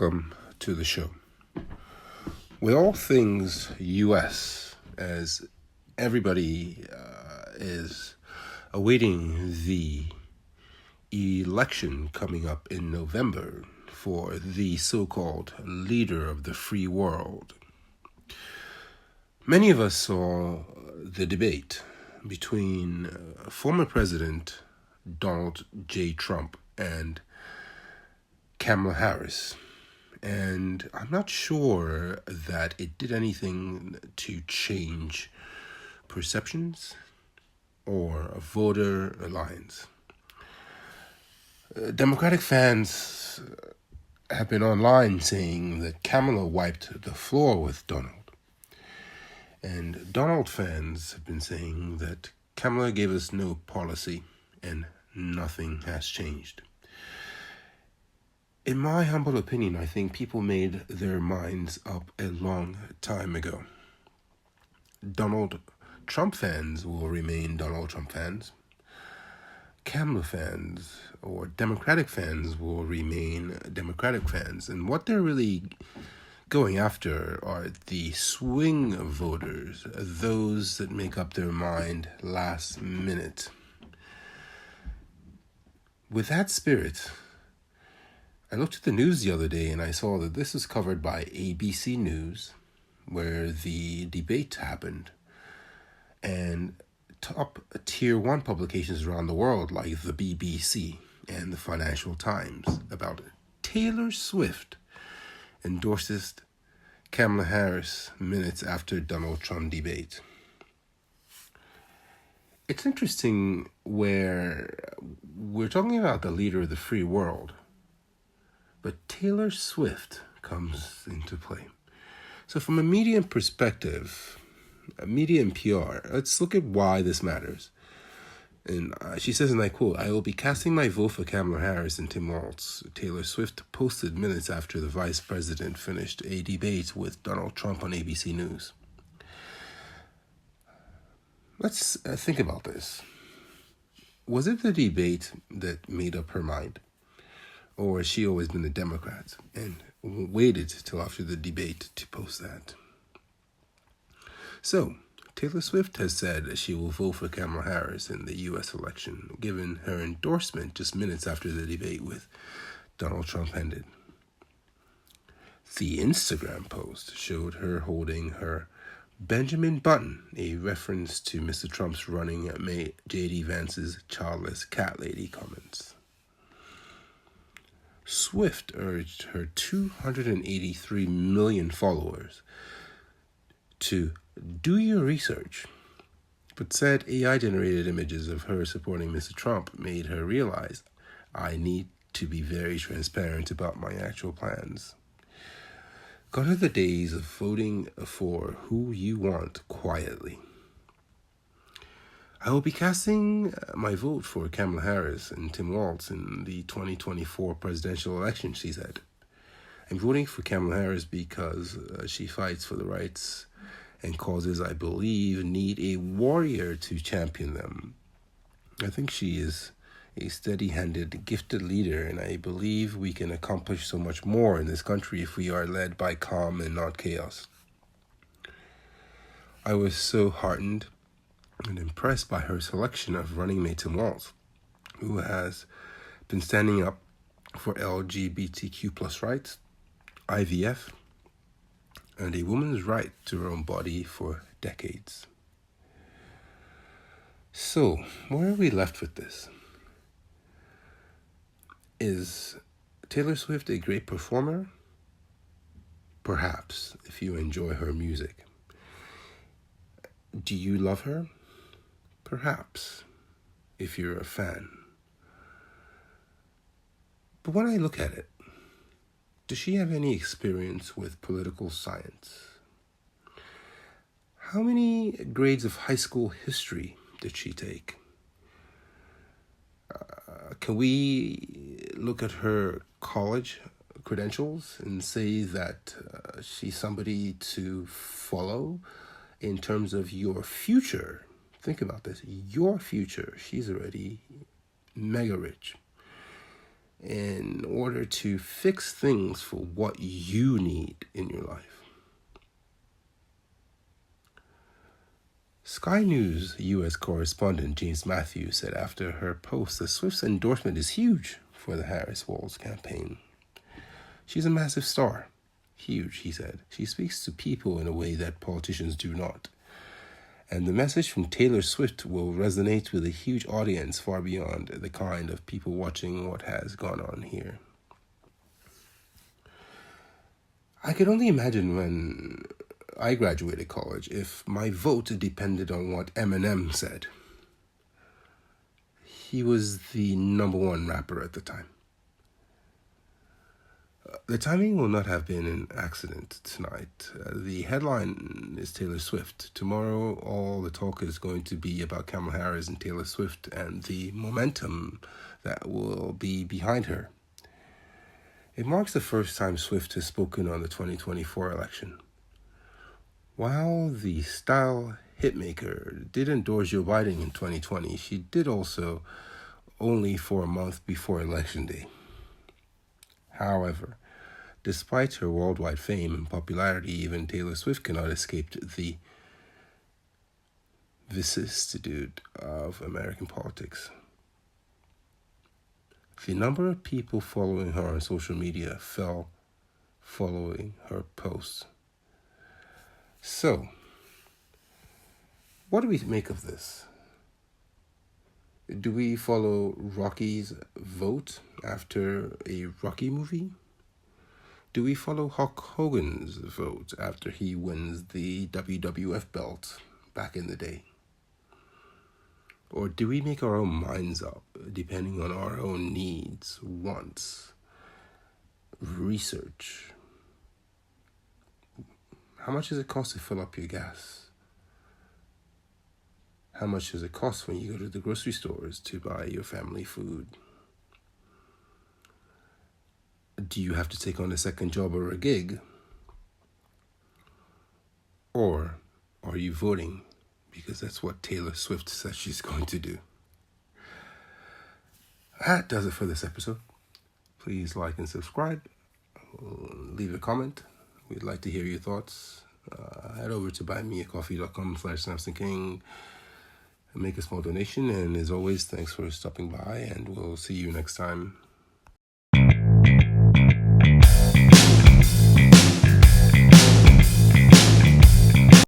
welcome to the show. With all things U.S., as everybody is awaiting the election coming up in November for the so-called leader of the free world, many of us saw the debate between former President Donald J. Trump and Kamala Harris. And I'm not sure that it did anything to change perceptions or voter alliance. Democratic fans have been online saying that Kamala wiped the floor with Donald. And Donald fans have been saying that Kamala gave us no policy and nothing has changed. In my humble opinion, I think people made their minds up a long time ago. Donald Trump fans will remain Donald Trump fans. Kamala fans or Democratic fans will remain Democratic fans. And what they're really going after are the swing voters, those that make up their mind last minute. With that spirit, I looked at the news the other day and I saw that this was covered by ABC News, where the debate happened. And top tier 1 publications around the world, like the BBC and the Financial Times, about Taylor Swift endorses Kamala Harris minutes after Donald Trump debate. It's interesting where we're talking about the leader of the free world, but Taylor Swift comes into play. So from a media perspective, media and PR, let's look at why this matters. And she says, and I quote, "I will be casting my vote for Kamala Harris and Tim Walz." Taylor Swift posted minutes after the vice president finished a debate with Donald Trump on ABC News. Let's think about this. Was it the debate that made up her mind? Or has she always been a Democrat and waited till after the debate to post that? So, Taylor Swift has said she will vote for Kamala Harris in the U.S. election, given her endorsement just minutes after the debate with Donald Trump ended. The Instagram post showed her holding her Benjamin Button, a reference to Mr. Trump's running mate J.D. Vance's childless cat lady comments. Swift urged her 283 million followers to do your research, but said AI-generated images of her supporting Mr. Trump made her realize, I need to be very transparent about my actual plans. Gone are the days of voting for who you want quietly. I will be casting my vote for Kamala Harris and Tim Walz in the 2024 presidential election, she said. I'm voting for Kamala Harris because she fights for the rights and causes I believe need a warrior to champion them. I think she is a steady-handed, gifted leader, and I believe we can accomplish so much more in this country if we are led by calm and not chaos. I was so heartened and impressed by her selection of running mate Tim Walz, who has been standing up for LGBTQ plus rights, IVF, and a woman's right to her own body for decades. So, where are we left with this? Is Taylor Swift a great performer? Perhaps, if you enjoy her music. Do you love her? Perhaps, if you're a fan. But when I look at it, does she have any experience with political science? How many grades of high school history did she take? Can we look at her college credentials and say that she's somebody to follow in terms of your future? Think about this. Your future. She's already mega rich. in order to fix things for what you need in your life. Sky News U.S. correspondent James Matthews said after her post that Swift's endorsement is huge for the Harris-Walz campaign. She's a massive star. Huge, he said. She speaks to people in a way that politicians do not. And the message from Taylor Swift will resonate with a huge audience far beyond the kind of people watching what has gone on here. I could only imagine when I graduated college if my vote depended on what Eminem said. He was the #1 rapper at the time. The timing will not have been an accident tonight. The headline is Taylor Swift. Tomorrow, all the talk is going to be about Kamala Harris and Taylor Swift and the momentum that will be behind her. It marks the first time Swift has spoken on the 2024 election. While the style hitmaker did endorse Joe Biden in 2020, she did also only for a month before Election Day. However, despite her worldwide fame and popularity, even Taylor Swift cannot escape the vicissitude of American politics. The number of people following her on social media fell following her posts. So, what do we make of this? Do we follow Rocky's vote after a Rocky movie? Do we follow Hulk Hogan's vote after he wins the WWF belt back in the day? Or do we make our own minds up depending on our own needs, wants, research? How much does it cost to fill up your gas? How much does it cost when you go to the grocery stores to buy your family food? Do you have to take on a second job or a gig? Or are you voting because that's what Taylor Swift says she's going to do? That does it for this episode. Please like and subscribe. Leave a comment. We'd like to hear your thoughts. Head over to buymeacoffee.com/SamsonKing and make a small donation. And as always, thanks for stopping by, and we'll see you next time.